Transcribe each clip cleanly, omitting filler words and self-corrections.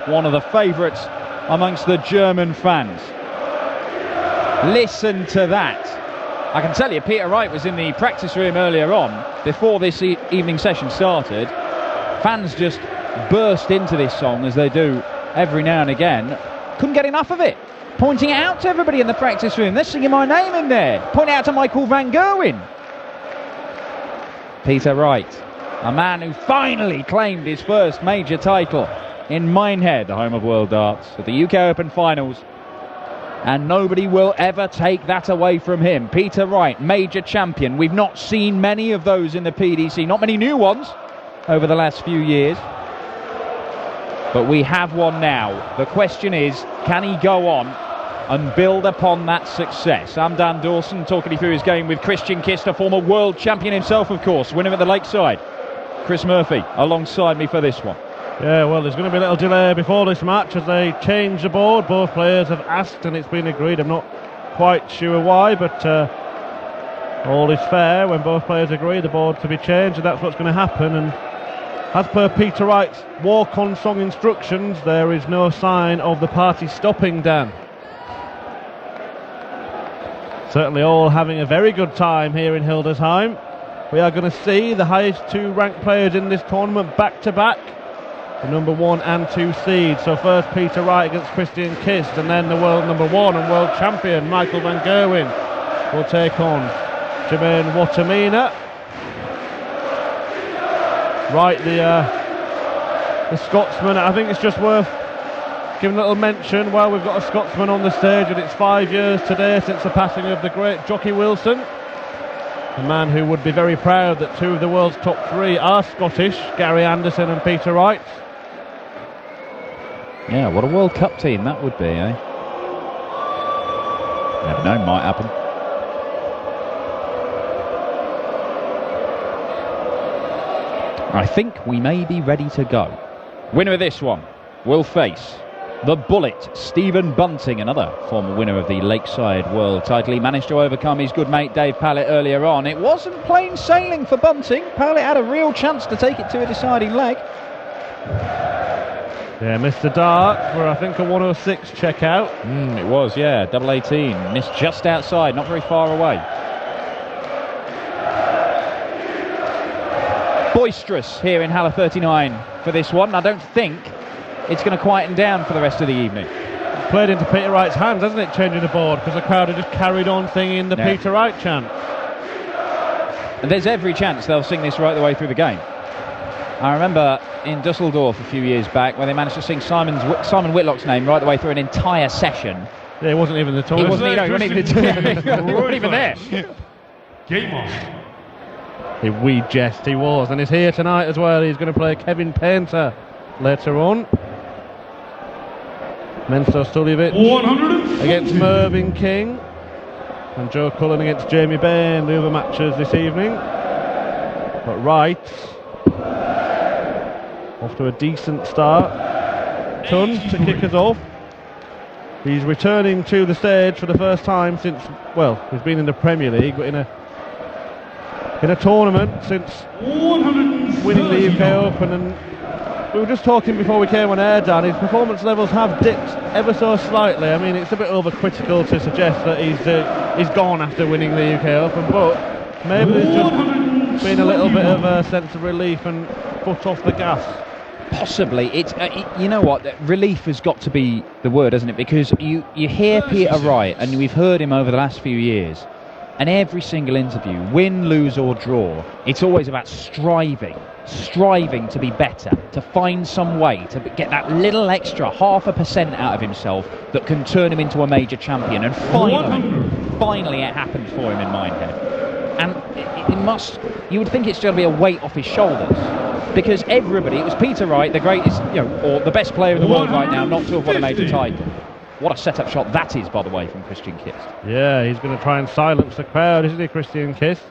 one of the favourites amongst the German fans. Listen to that. I can tell you, Peter Wright was in the practice room earlier on, before this evening session started. Fans just burst into this song, as they do every now and again. Couldn't get enough of it. Pointing it out to everybody in the practice room. They're singing my name in there. Pointing out to Michael van Gerwen. Peter Wright, a man who finally claimed his first major title in Minehead, the home of World Darts, at the UK Open Finals. And nobody will ever take that away from him. Peter Wright, major champion. We've not seen many of those in the PDC, not many new ones over the last few years. But we have one now. The question is, can he go on and build upon that success? I'm Dan Dawson, talking you through his game with Christian Kist, a former world champion himself, of course, winner at the Lakeside. Chris Murphy alongside me for this one. Yeah, well, there's going to be a little delay before this match as they change the board. Both players have asked and it's been agreed. I'm not quite sure why, but all is fair when both players agree the board to be changed, and that's what's going to happen. And as per Peter Wright's walk-on song instructions, there is no sign of the party stopping, Dan. Certainly all having a very good time here in Hildesheim. We are going to see the highest two ranked players in this tournament back-to-back. The number 1 and 2 seeds. So first Peter Wright against Christian Kist, and then the world number 1 and world champion Michael van Gerwen will take on Jermaine Watamina. Wright, the Scotsman. I think it's just worth giving a little mention while we've got a Scotsman on the stage, and it's 5 years today since the passing of the great Jockey Wilson, a man who would be very proud that two of the world's top 3 are Scottish, Gary Anderson and Peter Wright. Yeah, what a World Cup team that would be, eh? Never know, might happen. I think we may be ready to go. Winner of this one will face the Bullet, Stephen Bunting, another former winner of the Lakeside World title. He managed to overcome his good mate Dave Pallett earlier on. It wasn't plain sailing for Bunting. Pallett had a real chance to take it to a deciding leg. Yeah, missed the dart for I think a 106 checkout. It was, yeah, double 18. Missed just outside, not very far away. Boisterous here in Halle 39 for this one. I don't think it's going to quieten down for the rest of the evening. Played into Peter Wright's hands, hasn't it, changing the board, because the crowd have just carried on singing the Peter Wright chant. And there's every chance they'll sing this right the way through the game. I remember in Dusseldorf a few years back where they managed to sing Simon Whitlock's name right the way through an entire session. Yeah, he wasn't even the tour. He wasn't even there. Game on. A wee jest he was, and he's here tonight as well. He's going to play Kevin Painter later on. Mensto Stuljevic against Mervyn King, and Joe Cullen against Jamie Bain, the other matches this evening. But Wright off to a decent start. Ton to kick us off. He's returning to the stage for the first time since, well, he's been in the Premier League, but in a tournament since winning the UK Open. And we were just talking before we came on air, Dan, his performance levels have dipped ever so slightly. I mean, it's a bit overcritical to suggest that he's gone after winning the UK Open, but maybe there's just been a little bit of a sense of relief and foot off the gas. Possibly. It's you know what, relief has got to be the word, hasn't it? Because you hear Peter Wright, and we've heard him over the last few years, and every single interview, win, lose or draw, it's always about striving to be better, to find some way to get that little extra 0.5% out of himself that can turn him into a major champion. And finally it happened for him in Minehead. And it must, you would think it's going to be a weight off his shoulders, because everybody, it was Peter Wright, the greatest, or the best player in the world right now, not to have won a major title. What a set-up shot that is, by the way, from Christian Kist. Yeah, he's going to try and silence the crowd, isn't he, Christian Kist?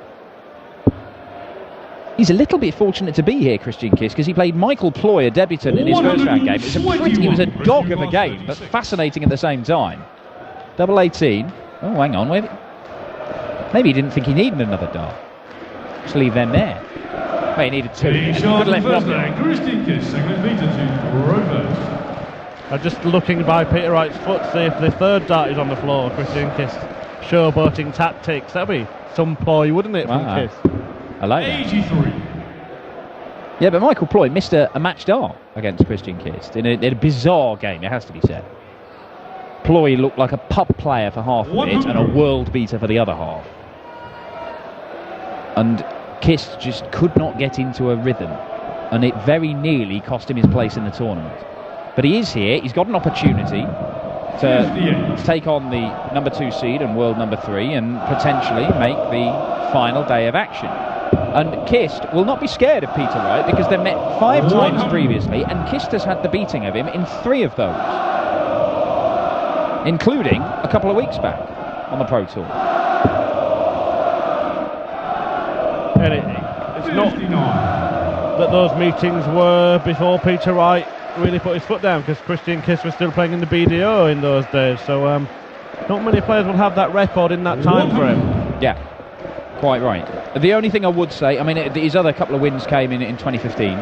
He's a little bit fortunate to be here, Christian Kist, because he played Michael Ploy, a debutant, in his first round game. It was a dog of a game, but fascinating at the same time. Double 18. Oh, hang on, maybe he didn't think he needed another dart. Just leave them there. Well, he needed two. Christian Kist, second meter to Rovers. Just looking by Peter Wright's foot, see if the third dart is on the floor. Christian Kist showboating tactics. That'd be some ploy, wouldn't it, from Kist? I like that. 83. Yeah, but Michael Ploy missed a match dart against Christian Kist in a bizarre game, it has to be said. Ploy looked like a pub player for half of it and a world beater for the other half. And Kist just could not get into a rhythm, and it very nearly cost him his place in the tournament. But he is here, he's got an opportunity to take on the number 2 seed and world number 3 and potentially make the final day of action. And Kist will not be scared of Peter Wright because they've met 5 times previously, and Kist has had the beating of him in 3 of those, including a couple of weeks back on the Pro Tour. And it's not that those meetings were before Peter Wright really put his foot down, because Christian Kist was still playing in the BDO in those days, so not many players will have that record in that time frame. Yeah, quite right. The only thing I would say, I mean, his other couple of wins came in 2015,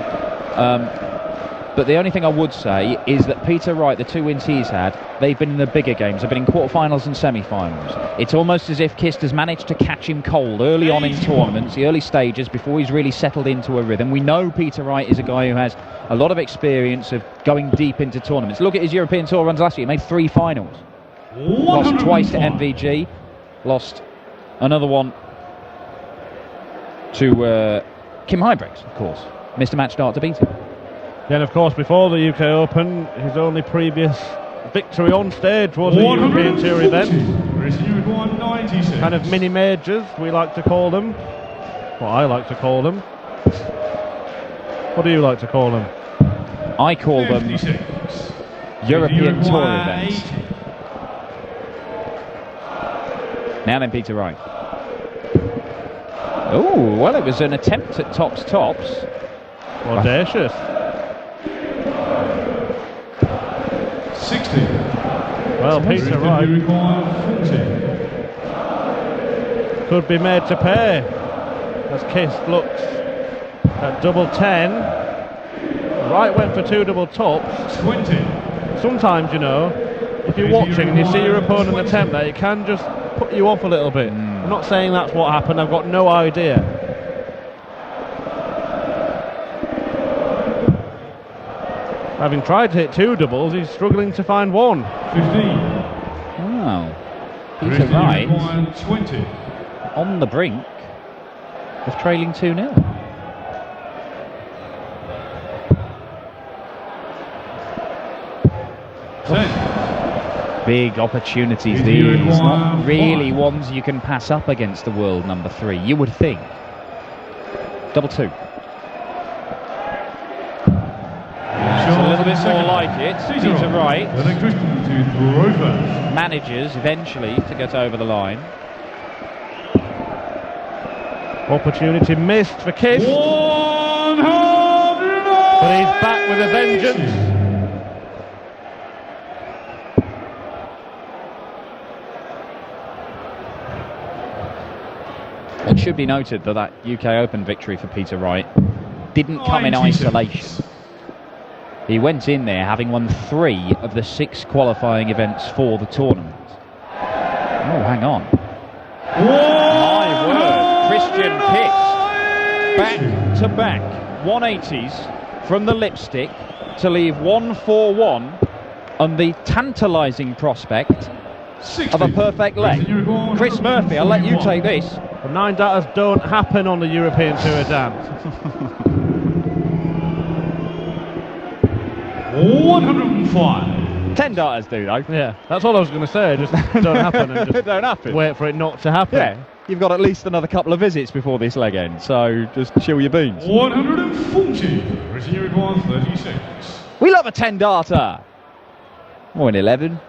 but the only thing I would say is that Peter Wright, the 2 wins he's had, they've been in the bigger games. They've been in quarterfinals and semi-finals. It's almost as if Kist has managed to catch him cold early on in tournaments, the early stages, before he's really settled into a rhythm. We know Peter Wright is a guy who has a lot of experience of going deep into tournaments. Look at his European Tour runs last year. He made 3 finals. Lost twice to MVG. Lost another one to Kim Huybrechts, of course. Missed a match start to beat him. Then, of course, before the UK Open, his only previous victory on stage was a European Tour event. Kind of mini majors, we like to call them. Well, I like to call them. What do you like to call them? I call them European Tour events. Now then, Peter Wright. Oh, well, it was an attempt at tops. Audacious. 60. Well, Peter Wright could be made to pay as Kist looks at double 10. Wright went for 2 double tops. 20. Sometimes, you know, if you're watching and you see your opponent attempt that, it can just put you off a little bit. I'm not saying that's what happened, I've got no idea. Having tried to hit 2 doubles, he's struggling to find 1. 15. Wow. Peter Wright 20. on the brink of trailing 2-0. Big opportunities these, not really ones you can pass up against the world number 3, you would think. Double 2. It's a little bit more like it. Peter Wright manages eventually to get over the line. Opportunity missed for Kist. But he's back with a vengeance. It should be noted that UK Open victory for Peter Wright didn't come in isolation. He went in there having won 3 of the 6 qualifying events for the tournament. Oh, hang on. My word, Christian Kist back-to-back 180s from the lipstick to leave 1-4-1 on the tantalising prospect of a perfect leg. Chris Murphy, I'll let you take this. The 9 darters don't happen on the European Tour dance. 105. 10 darters do, though. Yeah, that's all I was going to say. Just don't happen and just don't happen. Wait for it not to happen. Yeah, you've got at least another couple of visits before this leg ends, so just chill your beans. 140. Racing requires 36. We love a 10 darter. Or an 11.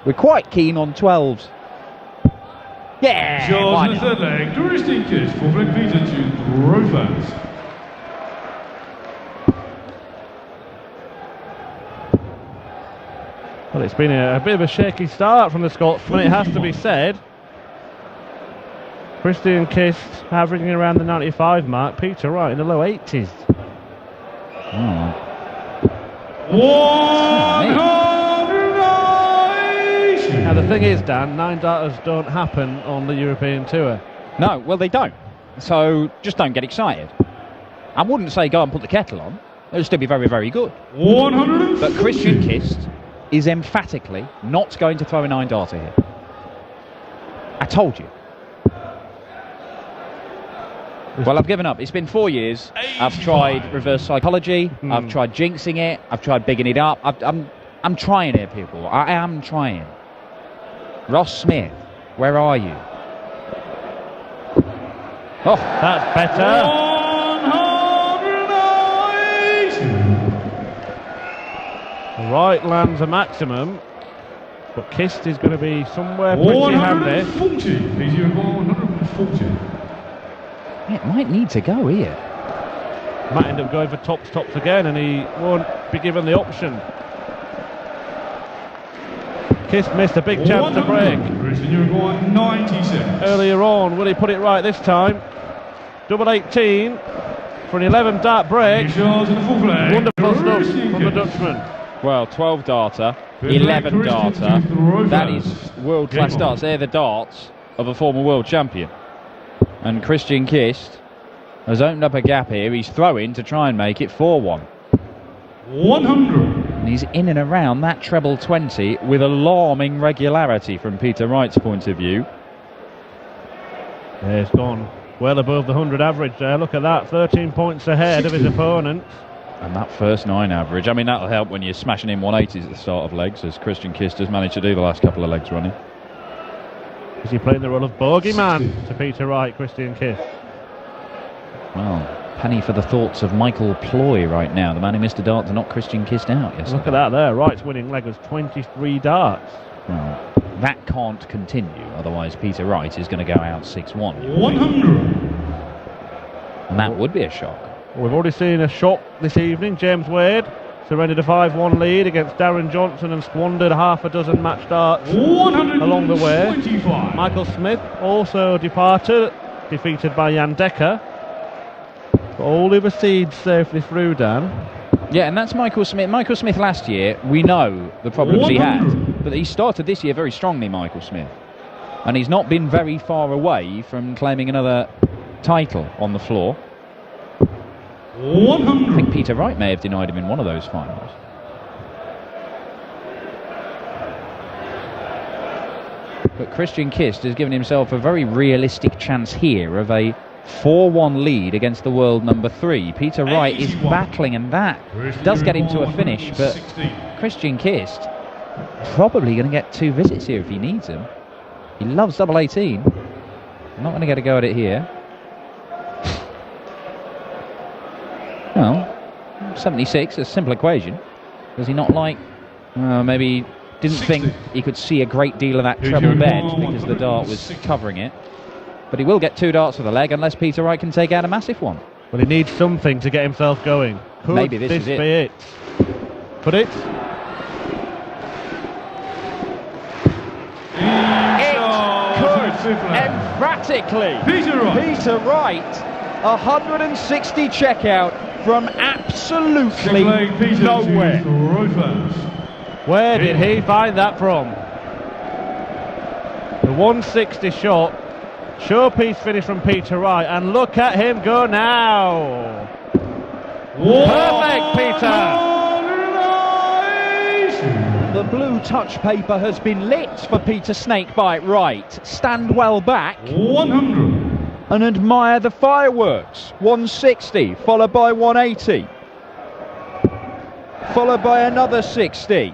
We're quite keen on 12s. Yeah, why Charles not? the third leg. Christian Kist for Black Peter to Rovers. Well, it's been a bit of a shaky start from the Scotsman, it has to be said. Christian Kist averaging around the 95 mark, Peter Wright in the low 80s. Now the thing is, Dan, 9 darters don't happen on the European Tour. No, well they don't. So just don't get excited. I wouldn't say go and put the kettle on. It'll still be very, very good. 100. But Christian Kist is emphatically not going to throw a 9 darter here. I told you. Well, I've given up. It's been 4 years. I've tried reverse psychology. I've tried jinxing it. I've tried bigging it up. I'm trying here, people. I am trying. Ross Smith, where are you? Oh, that's better. 180. Wright lands a maximum, but Kist is going to be somewhere pretty handy. 140. He's 140. Yeah, it might need to go here. Might end up going for tops again, and he won't be given the option. Kist missed a big chance to break. 96. Earlier on, will he put it right this time? Double 18 for an 11 dart break. Wonderful stuff from the Dutchman. Well, 12 darter, 11 darter. That is world-class darts. They're the darts of a former world champion. And Christian Kist has opened up a gap here. He's throwing to try and make it 4-1. 100. And he's in and around that treble 20 with alarming regularity from Peter Wright's point of view. Yeah, he's gone well above the 100 average there. Look at that, 13 points ahead of his opponent. And that first 9 average, I mean, that'll help when you're smashing in 180s at the start of legs, as Christian Kist has managed to do the last couple of legs running. Is he playing the role of bogeyman to Peter Wright, Christian Kist? Well, penny for the thoughts of Michael Ploy right now, the man who missed a dart to knock Christian Kist out yesterday. Look at that there, Wright's winning leg was 23 darts. Well, that can't continue, otherwise Peter Wright is going to go out 6-1. 100. And that would be a shock. Well, we've already seen a shock this evening. James Wade surrendered a 5-1 lead against Darren Johnson and squandered half a dozen match darts along the way. Michael Smith also departed, defeated by Jan Dekker. But all the seeds safely through, Dan. Yeah, and that's Michael Smith. Michael Smith last year, we know the problems he had. But he started this year very strongly, Michael Smith. And he's not been very far away from claiming another title on the floor. 100. I think Peter Wright may have denied him in one of those finals. But Christian Kist has given himself a very realistic chance here of a 4-1 lead against the world number 3. Peter Wright is battling, and that does get him to a finish, but Christian Kist probably going to get 2 visits here if he needs them. He loves double 18. Not going to get a go at it here. Well, 76, a simple equation. Does he not like... maybe he didn't think he could see a great deal of that treble bed because the dart was covering it. But he will get 2 darts for the leg unless Peter Wright can take out a massive one. Well, he needs something to get himself going. Could maybe this is be it? Put it. It could emphatically. Peter Wright, 160 checkout from absolutely nowhere. Where did he find that from? The 160 shot. Showpiece finish from Peter Wright, and look at him go now. Perfect, Peter. The blue touch paper has been lit for Peter Snakebite Wright. Stand well back 100 and admire the fireworks. 160 followed by 180, followed by another 60.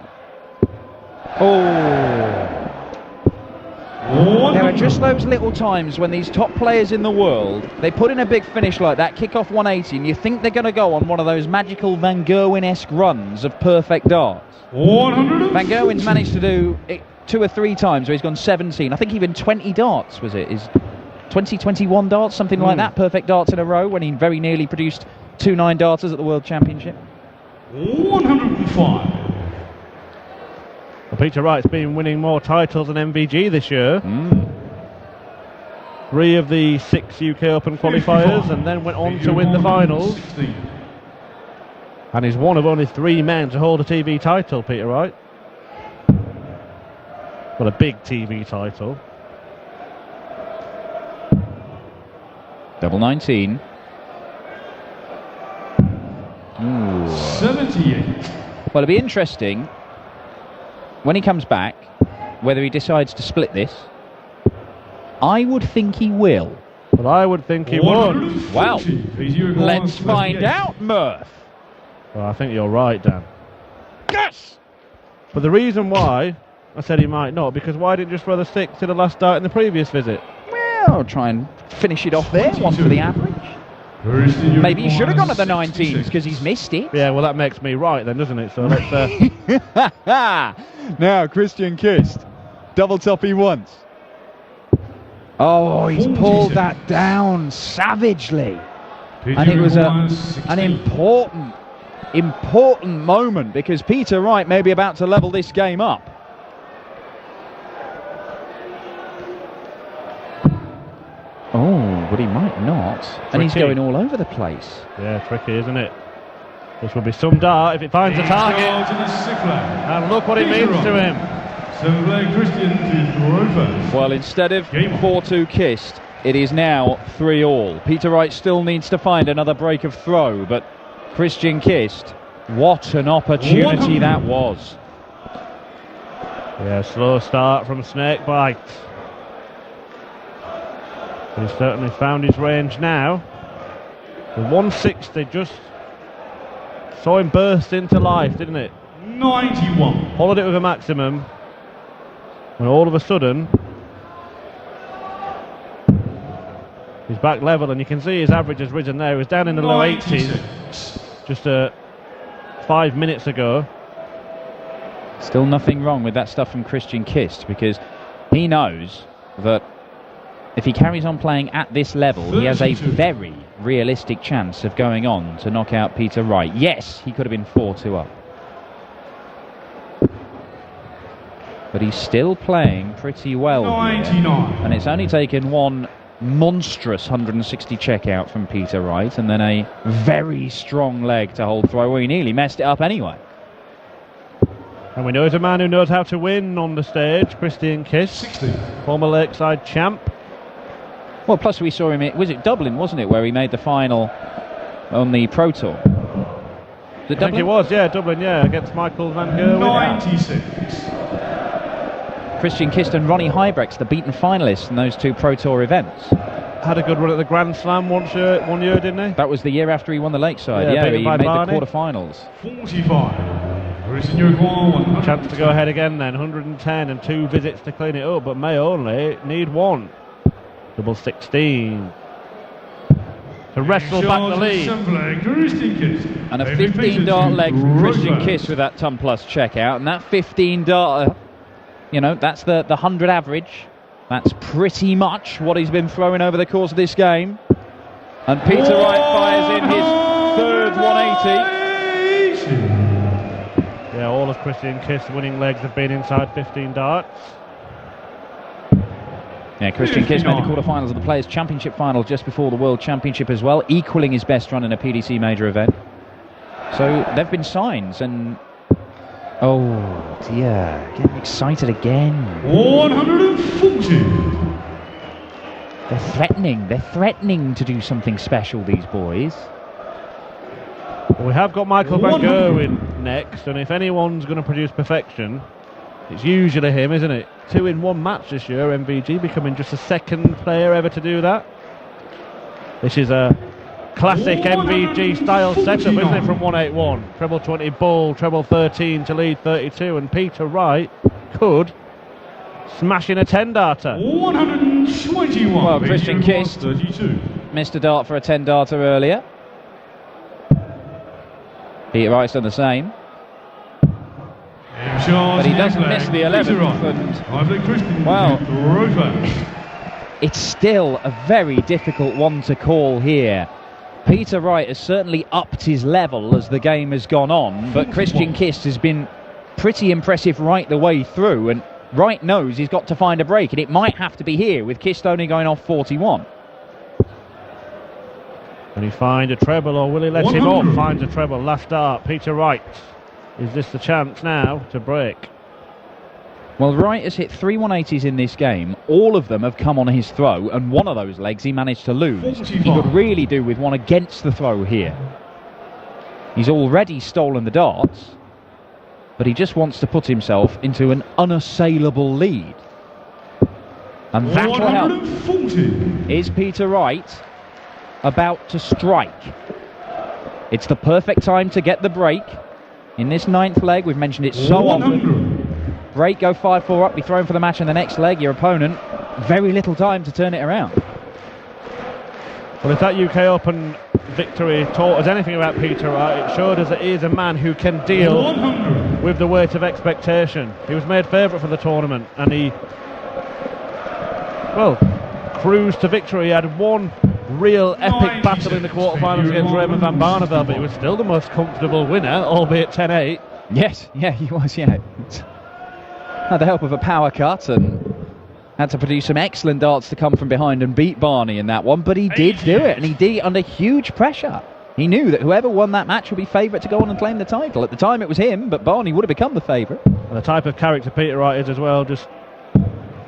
There are just those little times when these top players in the world, they put in a big finish like that, kick off 180, and you think they're going to go on one of those magical Van Gerwen-esque runs of perfect darts. 100. Van Gerwen's managed to do it 2 or 3 times where he's gone 17. I think even 20 darts, was it? His 21 darts, something like that, perfect darts in a row, when he very nearly produced 2 9-darters at the World Championship. 105. Well, Peter Wright's been winning more titles than MVG this year. 3 of the 6 UK Open qualifiers, and then went on to win the finals. And he's one of only 3 men to hold a TV title, Peter Wright. Well, a big TV title. Double 19. Ooh. 78. Well, it'll be interesting when he comes back, whether he decides to split this. I would think he will. But I would think he would. Well, let's find out, Murph. Well, I think you're right, Dan. Yes! But the reason why I said he might not, because why didn't you just throw the 6 to the last start in the previous visit? Well, I'll try and finish it off there, 1 for the average. Maybe he should have gone at the 19s because he's missed it. Yeah, well, that makes me right then, doesn't it? So let's... Now, Christian Kist. Double top he wants. Oh, he's pulled that down savagely. And it was an important moment because Peter Wright may be about to level this game up. Oh, but he might not. And he's going all over the place. Yeah, tricky, isn't it? This will be some dart if it finds a target. And look what it means to him. Well, instead of 4-2 Kist, it is now 3-all. Peter Wright still needs to find another break of throw, but Christian Kist, what an opportunity that was. Yeah, slow start from Snakebite. He's certainly found his range now. The 160 just saw him burst into life, didn't it? 91. Followed it with a maximum. And all of a sudden, he's back level, and you can see his average has risen there. He was down in the low 80s just 5 minutes ago. Still nothing wrong with that stuff from Christian Kist, because he knows that if he carries on playing at this level, he has a very realistic chance of going on to knock out Peter Wright. Yes, he could have been 4-2 up. But he's still playing pretty well 99. here. And it's only taken one monstrous 160 checkout from Peter Wright and then a very strong leg to hold throw. Well, he nearly messed it up anyway. And we know he's a man who knows how to win on the stage, Christian Kist, 60. former Lakeside champ. Well, plus we saw him, was it Dublin, wasn't it, where he made the final on the Pro Tour? I think it was, yeah, Dublin, yeah, against Michael Van Gerwen. 96. Christian Kist and Ronnie Huybrechts, the beaten finalists in those 2 Pro Tour events. Had a good run at the Grand Slam one year, didn't he? That was the year after he won the Lakeside. Yeah, he made the quarterfinals. 45. Chance to go ahead again then, 110 and 2 visits to clean it up, but may only need 1. Double 16. To wrestle back the lead. And a 15 dart leg from Christian Kist with that ton plus checkout. And that 15 dart, you know, that's the 100 average. That's pretty much what he's been throwing over the course of this game. And Peter Wright fires in his 3rd 180. Yeah, all of Christian Kist's winning legs have been inside 15 darts. Yeah, Christian Kist made the quarterfinals of the Players' Championship final just before the World Championship as well, equaling his best run in a PDC major event. So there've been signs, and oh dear, getting excited again. 140. They're threatening to do something special, these boys. Well, we have got Michael Van Gerwen next, and if anyone's going to produce perfection, it's usually him, isn't it? 2 in 1 match this year, MVG, becoming just the 2nd player ever to do that. This is a classic MVG style setup, isn't it, from 181? Treble 20 bull, treble 13 to lead 32, and Peter Wright could smash in a 10-darter. 121. Well, Christian Kist missed a dart for a 10-darter earlier. Peter Wright's done the same. But he doesn't miss the 11th, and well, it's still a very difficult one to call here. Peter Wright has certainly upped his level as the game has gone on, but Christian Kist has been pretty impressive right the way through, and Wright knows he's got to find a break, and it might have to be here with Kist only going off 41. Can he find a treble, or will he let him off? Finds a treble, last start, Peter Wright. Is this the chance now to break? Well, Wright has hit 3 180s in this game. All of them have come on his throw, and one of those legs he managed to lose. 45. He could really do with one against the throw here. He's already stolen the darts, but he just wants to put himself into an unassailable lead. And that will help. 140. Is Peter Wright about to strike? It's the perfect time to get the break. In this 9th leg, we've mentioned it so 100. often. Break, go 5-4 up, be thrown for the match in the next leg. Your opponent, very little time to turn it around. Well, if that UK Open victory taught us anything about Peter Wright, it showed us that he is a man who can deal 100. with the weight of expectation. He was made favourite for the tournament, and he, well, cruised to victory. He had one real epic battle in the quarterfinals against Raymond van Barneveld, but he was still the most comfortable winner, albeit 10-8. Yes, yeah, he was, yeah. Had the help of a power cut and had to produce some excellent darts to come from behind and beat Barney in that one, but he did do it, and he did under huge pressure. He knew that whoever won that match would be favourite to go on and claim the title. At the time it was him, but Barney would have become the favourite. And the type of character Peter Wright is as well, just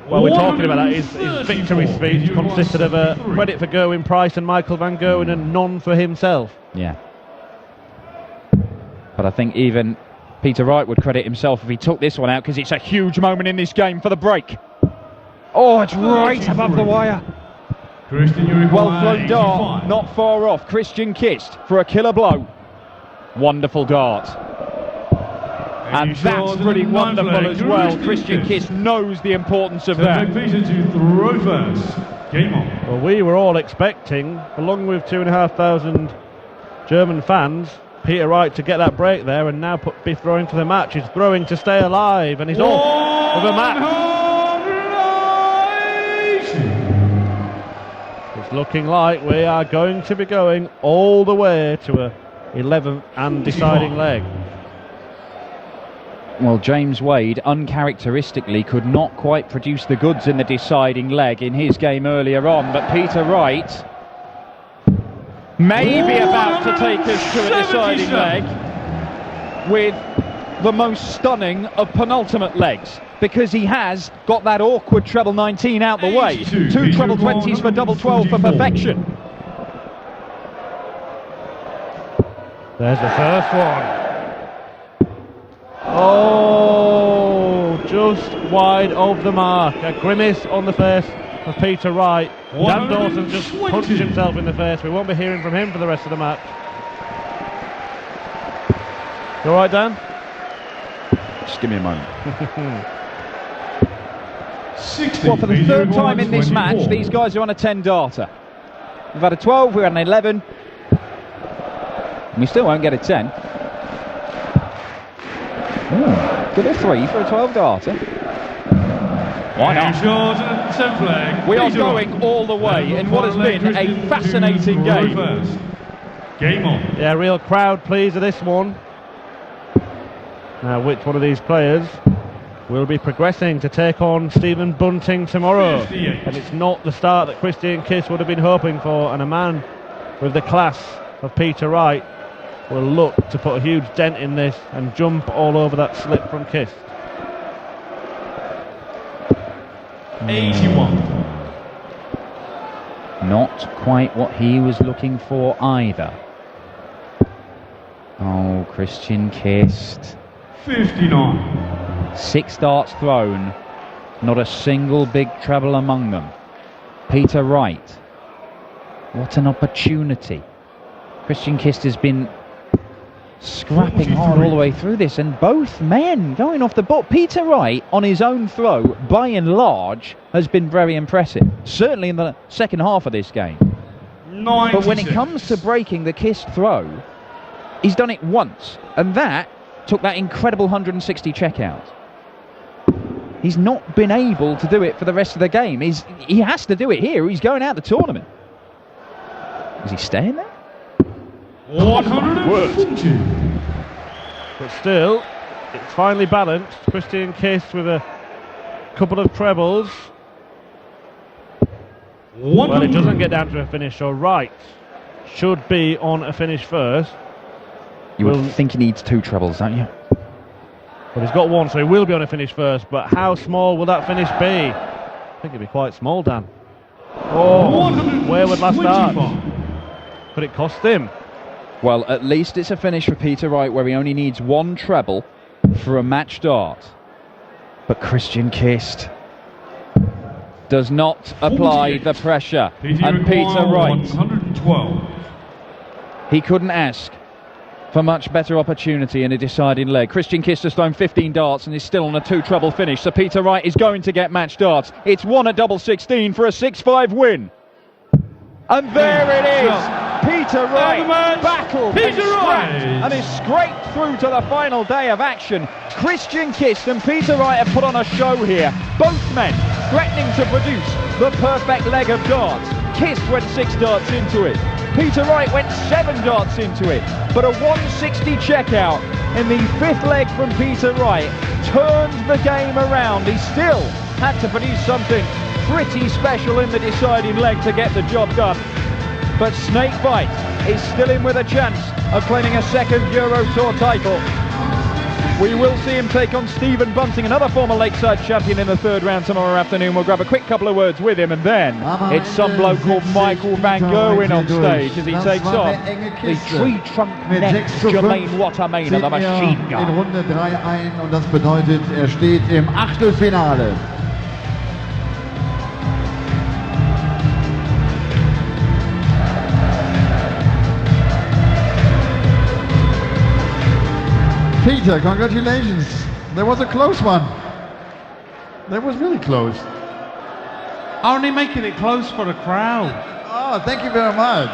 while we're talking about that, his victory speech consisted of a credit for Gerwyn Price and Michael van Gerwen and none for himself. Yeah. But I think even Peter Wright would credit himself if he took this one out, because it's a huge moment in this game for the break. Oh, it's right above the wire. Well thrown dart, not far off. Christian Kist for a killer blow. Wonderful dart. And that's pretty wonderful as well. Christian Kist knows the importance of that. Peter to throw first. Game on. Well, we were all expecting, along with 2,500 German fans, Peter Wright to get that break there and now be throwing for the match. He's throwing to stay alive, and he's off with a match. It's looking like we are going to be going all the way to a 11th and deciding leg. Well, James Wade uncharacteristically could not quite produce the goods in the deciding leg in his game earlier on, but Peter Wright may be about to take us to a deciding leg with the most stunning of penultimate legs, because he has got that awkward treble 19 out the way. 2 treble 20s for double 12 for perfection. There's the first one. Oh, just wide of the mark. A grimace on the face of Peter Wright. Dan Dawson just punched himself in the face. We won't be hearing from him for the rest of the match. You alright, Dan? Just give me a moment. Well, for the third time in this match, these guys are on a 10-darter. We've had a 12, we've had an 11. And we still won't get a 10. Good a 3 for a 12-darter. Why not? We are going all the way in what has been a fascinating game. Game on. Yeah, real crowd pleaser this one. Now, which one of these players will be progressing to take on Stephen Bunting tomorrow? 58. And it's not the start that Christian Kist would have been hoping for, and a man with the class of Peter Wright will look to put a huge dent in this and jump all over that slip from Kist. 81. Not quite what he was looking for either. Oh, Christian Kist. 59. 6 darts thrown, not a single big treble among them. Peter Wright. What an opportunity. Christian Kist has been scrapping hard all the way through this, and both men going off the book. Peter Wright, on his own throw, by and large, has been very impressive. Certainly in the second half of this game. 96. But when it comes to breaking the Kist throw, he's done it once, and that took that incredible 160 checkout. He's not been able to do it for the rest of the game. He has to do it here. He's going out the tournament. Is he staying there? 140. But still, it's finely balanced. Christian Kist with a couple of trebles. Well, it doesn't get down to a finish, so Wright should be on a finish first. You would think he needs 2 trebles, don't you? Well, he's got 1, so he will be on a finish first. But how small will that finish be? I think it'd be quite small, Dan. Oh, where would last start? Could it cost him? Well, at least it's a finish for Peter Wright where he only needs 1 treble for a match start. But Christian Kist does not apply the pressure. And Peter Wright, 112. he couldn't ask for much better opportunity in a deciding leg. Christian Kist has thrown 15 darts and is still on a 2 treble finish, so Peter Wright is going to get match darts. It's 1 at double 16 for a 6-5 win. And there it is. Peter Wright battled and is scraped through to the final day of action. Christian Kist and Peter Wright have put on a show here. Both men threatening to produce the perfect leg of darts. Kist went 6 darts into it. Peter Wright went 7 darts into it. But a 160 checkout in the 5th leg from Peter Wright turned the game around. He still had to produce something pretty special in the deciding leg to get the job done. But Snakebite is still in with a chance of claiming a 2nd Euro Tour title. We will see him take on Stephen Bunting, another former Lakeside champion, in the 3rd round tomorrow afternoon. We'll grab a quick couple of words with him, and then it's some bloke called Michael Van Gerwen on stage as he takes on the tree-trunk-neck Jermaine Watermain of the machine gun. In Runde 3 ein, und das bedeutet, steht im Achtelfinale. Peter, congratulations. That was a close one. That was really close. Only making it close for the crowd. Oh, thank you very much.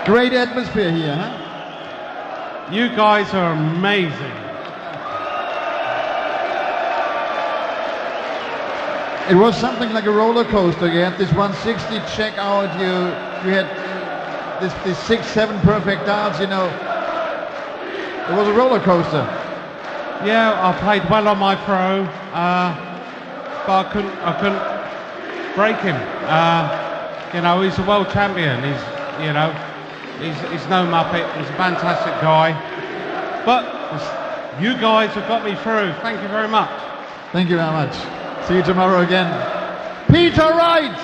Great atmosphere here, huh? You guys are amazing. It was something like a roller coaster. You had this 160 check out, you had this 6, 7 perfect darts, you know. It was a roller coaster. Yeah, I played well on my throw, but I couldn't break him. You know, he's a world champion. He's no muppet. He's a fantastic guy. But you guys have got me through. Thank you very much. Thank you very much. See you tomorrow again. Peter Wright!